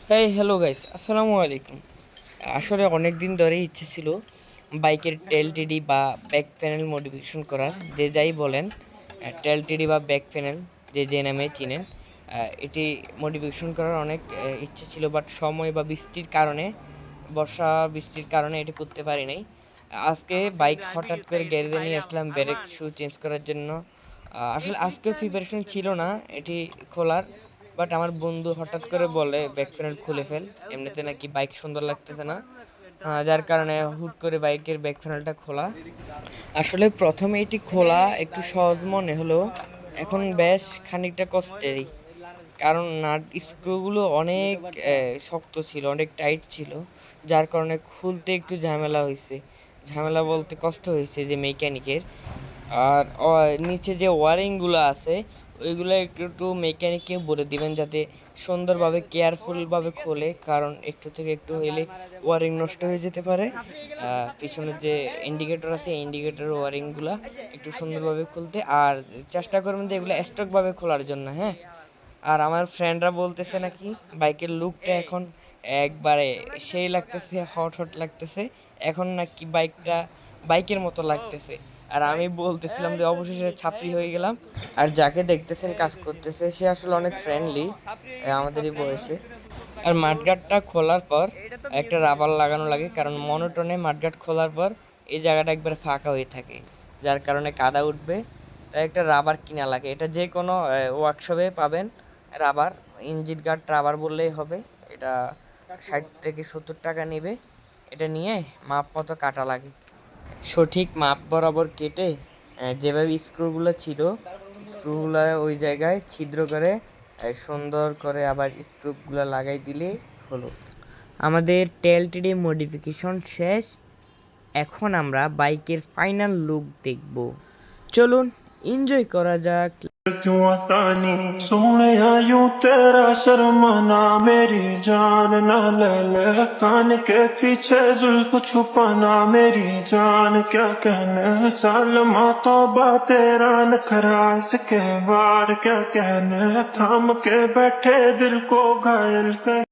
Hello guys, আসসালামু আলাইকুম। আসলে অনেক দিন ধরেই ইচ্ছে ছিল বাইকের টেল টিডি বা ব্যাক প্যানেল মডিফিকেশন করার। যে যাই বলেন, টেল টিডি বা ব্যাক প্যানেল যে যে নামে চিনেন, এটি মডিফিকেশন করার অনেক ইচ্ছে ছিল, বাট সময় বা বৃষ্টির কারণে, বর্ষা বৃষ্টির কারণে এটি করতে পারি নাই। আজকে বাইক হঠাৎ করে গ্যারেজে নিয়ে আসলাম ব্রেক শু চেঞ্জ করার জন্য। আসলে আজকেও প্রিপারেশন ছিল না এটি খোলার, বাট আমার বন্ধু হঠাৎ করে বলে ব্যাক প্যানেল খুলে ফেল, এমনিতে নাকি বাইক সুন্দর লাগতেছে না। যার কারণে হুট করে বাইকের ব্যাক প্যানেলটা খোলা। আসলে প্রথমে এটি খোলা একটু সহজ মনে হলো, এখন বেশ খানিকটা কষ্টেরই, কারণ নাট স্ক্রুগুলো অনেক শক্ত ছিল, অনেক টাইট ছিল, যার কারণে খুলতে একটু ঝামেলা হয়েছে। ঝামেলা বলতে কষ্ট হয়েছে যে মেকানিকের। আর নিচে যে ওয়ারিংগুলো আছে ওইগুলো একটু একটু মেকানিককে বলে দিবেন যাতে সুন্দরভাবে কেয়ারফুলভাবে খোলে, কারণ একটু থেকে একটু হইলে ওয়ারিং নষ্ট হয়ে যেতে পারে। পিছনের যে ইন্ডিকেটর আছে ইন্ডিকেটর ওয়ারিংগুলো একটু সুন্দরভাবে খুলতে, আর চেষ্টা করবেন যে এগুলো স্টকভাবে খোলার জন্য, হ্যাঁ। আর আমার ফ্রেন্ডরা বলতেছে নাকি বাইকের লুকটা এখন একবারে সেই লাগতেছে, হট হট লাগতেছে, এখন নাকি বাইকটা বাইকের মতো লাগতেছে। আর আমি বলতেছিলাম যে অবশেষে ছাপরি হয়ে গেলাম। আর যাকে দেখতেছেন কাজ করতেছে সে আসলে অনেক ফ্রেন্ডলি, আমাদেরই বয়সে। আর মাঠগাটটা খোলার পর একটা রাবার লাগানো লাগে, কারণ মনোটনে মাঠগাট খোলার পর এই জায়গাটা একবার ফাঁকা হয়ে থাকে, যার কারণে কাদা উঠবে। তাই একটা রাবার কিনা লাগে, এটা যে কোনো ওয়ার্কশপে পাবেন। রাবার ইঞ্জিন গার্ড রাবার বললেই হবে। এটা 60 থেকে 70 টাকা নেবে। এটা নিয়ে মাপ মতো কাটা লাগে, সঠিক মাপ বরাবর কেটে যেভাবে স্ক্রুগুলো ছিল স্ক্রুগুলো ওই জায়গায় ছিদ্র করে সুন্দর করে আবার স্ক্রুগুলো লাগাই দিলে হলো। আমাদের টেলটিডি মডিফিকেশন শেষ, এখন আমরা বাইকের ফাইনাল লুক দেখব। চলুন এনজয় করা যাক। क्यों आता नहीं सोने यूं तेरा शर्माना मेरी जान ना ले ले कान के पीछे जुल्फ छुपाना मेरी जान क्या कहने सालमा तौबा तेरा नखरा इसके बार क्या कहने थाम के बैठे दिल को घायल कर